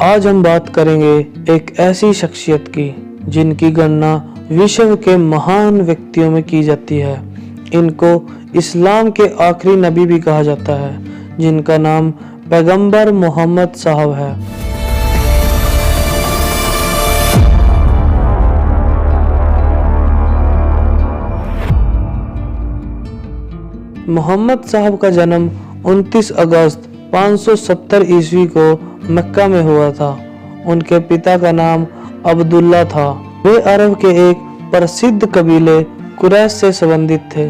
आज हम बात करेंगे एक ऐसी शख्सियत की जिनकी गणना विश्व के महान व्यक्तियों में की जाती है। इनको इस्लाम के आखिरी नबी भी कहा जाता है, जिनका नाम पैगंबर मोहम्मद साहब है। मोहम्मद साहब का जन्म 29 अगस्त 570 ईस्वी को मक्का में हुआ था। उनके पिता का नाम अब्दुल्ला था। वे अरब के एक प्रसिद्ध कबीले कुरैश से संबंधित थे।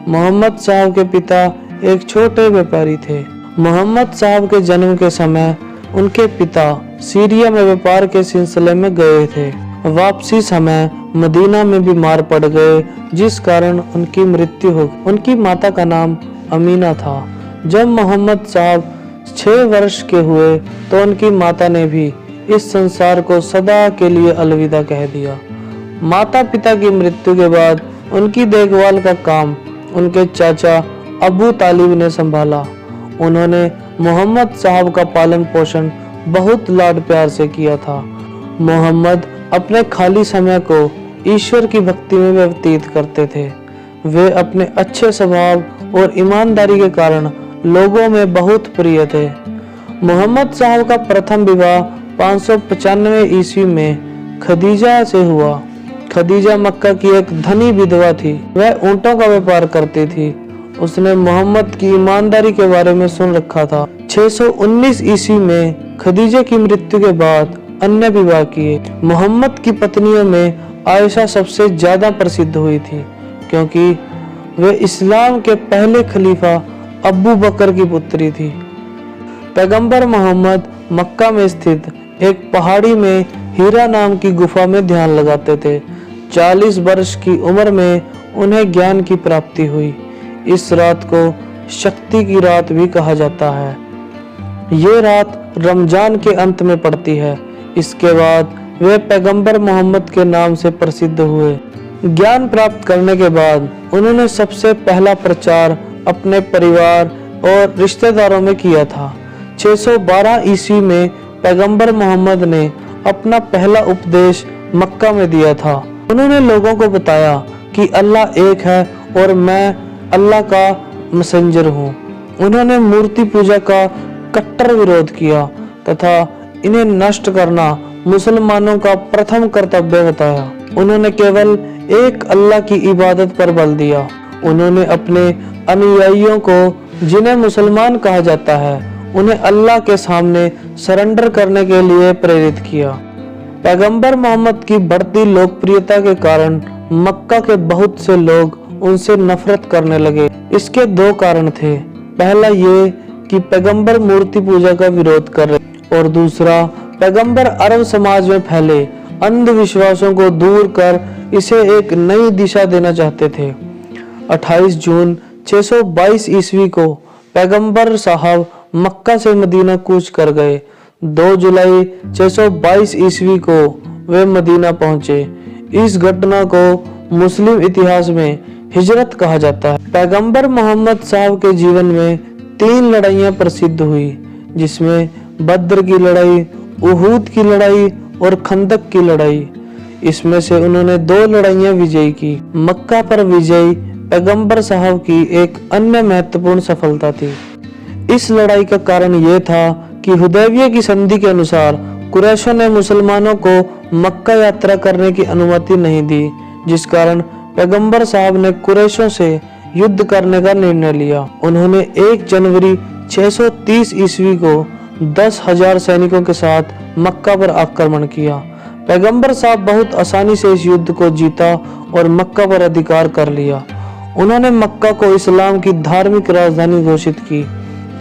मोहम्मद साहब के पिता एक छोटे व्यापारी थे। मोहम्मद साहब के जन्म के समय उनके पिता सीरिया में व्यापार के सिलसिले में गए थे। वापसी समय मदीना में बीमार पड़ गए, जिस कारण उनकी मृत्यु हो गई। उनकी माता का नाम अमीना था। जब मोहम्मद साहब 6 वर्ष के हुए तो उनकी माता ने भी इस संसार को सदा के लिए अलविदा कह दिया। माता पिता की मृत्यु के बाद उनकी देखभाल का काम उनके चाचा अबू तालिब ने संभाला। उन्होंने मोहम्मद साहब का पालन पोषण बहुत लाड प्यार से किया था। मोहम्मद अपने खाली समय को ईश्वर की भक्ति में व्यतीत करते थे। वे अपने अच्छे स्वभाव और ईमानदारी के कारण लोगों में बहुत प्रिय थे। मोहम्मद साहब का प्रथम विवाह 595 ईस्वी में खदीजा से हुआ। खदीजा मक्का की एक धनी विधवा थी। वह ऊंटों का व्यापार करती थी। उसने मोहम्मद की ईमानदारी के बारे में सुन रखा था। 619 ईस्वी में खदीजा की मृत्यु के बाद अन्य विवाह किए। मोहम्मद की पत्नियों में आयशा सबसे ज्यादा प्रसिद्ध हुई थी, क्योंकि वे इस्लाम के पहले खलीफा अबू बकर की पुत्री थी। पैगंबर मोहम्मद मक्का में स्थित एक पहाड़ी में हीरा नाम की गुफा में ध्यान लगाते थे। 40 वर्ष की उम्र में उन्हें ज्ञान की प्राप्ति हुई। इस रात को शक्ति की रात भी कहा जाता है। ये रात रमजान के अंत में पड़ती है। इसके बाद वे पैगंबर मोहम्मद के नाम से प्रसिद्ध हुए। ज्ञान प्राप्त करने के बाद उन्होंने सबसे पहला प्रचार अपने परिवार और रिश्तेदारों में किया था। 612 ईस्वी में पैगंबर मोहम्मद ने अपना पहला उपदेश मक्का में दिया था। उन्होंने लोगों को बताया कि अल्लाह एक है और मैं अल्लाह का मैसेंजर हूँ। उन्होंने मूर्ति पूजा का कट्टर विरोध किया तथा इन्हें नष्ट करना मुसलमानों का प्रथम कर्तव्य बताया। उन्होंने केवल एक अल्लाह की इबादत पर बल दिया। उन्होंने अपने अनुयायियों को, जिन्हें मुसलमान कहा जाता है, उन्हें अल्लाह के सामने सरेंडर करने के लिए प्रेरित किया। पैगंबर मोहम्मद की बढ़ती लोकप्रियता के कारण मक्का के बहुत से लोग उनसे नफरत करने लगे। इसके 2 कारण थे। पहला ये कि पैगंबर मूर्ति पूजा का विरोध कर रहे, और दूसरा पैगंबर अरब समाज में फैले अंधविश्वासों को दूर कर इसे एक नई दिशा देना चाहते थे। 28 जून 622 ईस्वी को पैगंबर साहब मक्का से मदीना कूच कर गए। 2 जुलाई 622 ईस्वी को वे मदीना पहुंचे। इस घटना को मुस्लिम इतिहास में हिजरत कहा जाता है। पैगंबर मोहम्मद साहब के जीवन में 3 लड़ाइयां प्रसिद्ध हुई, जिसमें बद्र की लड़ाई, उहूद की लड़ाई और खंदक की लड़ाई। इसमें से उन्होंने 2 लड़ाइयां विजय की। मक्का पर विजय पैगंबर साहब की एक अन्य महत्वपूर्ण सफलता थी। इस लड़ाई का कारण यह था कि हुदैबिया की संधि के अनुसार कुरैशों ने मुसलमानों को मक्का यात्रा करने की अनुमति नहीं दी, जिस कारण पैगंबर साहब ने कुरैशों से युद्ध करने का निर्णय लिया। उन्होंने 1 जनवरी 630 ईस्वी को 10,000 सैनिकों के साथ मक्का पर आक्रमण किया। पैगंबर साहब बहुत आसानी से इस युद्ध को जीता और मक्का पर अधिकार कर लिया। उन्होंने मक्का को इस्लाम की धार्मिक राजधानी घोषित की।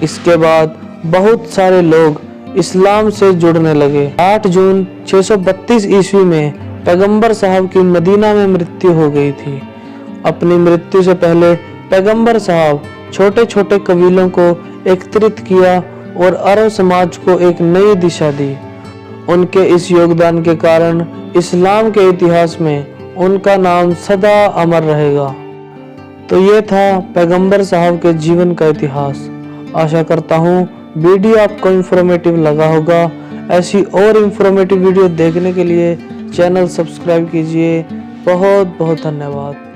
इसके बाद बहुत सारे लोग इस्लाम से जुड़ने लगे। 8 जून 632 ईस्वी में पैगंबर साहब की मदीना में मृत्यु हो गई थी। अपनी मृत्यु से पहले पैगंबर साहब छोटे छोटे कबीलों को एकत्रित किया और अरब समाज को एक नई दिशा दी। उनके इस योगदान के कारण इस्लाम के इतिहास में उनका नाम सदा अमर रहेगा। तो ये था पैगंबर साहब के जीवन का इतिहास। आशा करता हूँ वीडियो आपको इंफॉर्मेटिव लगा होगा। ऐसी और इंफॉर्मेटिव वीडियो देखने के लिए चैनल सब्सक्राइब कीजिए। बहुत बहुत धन्यवाद।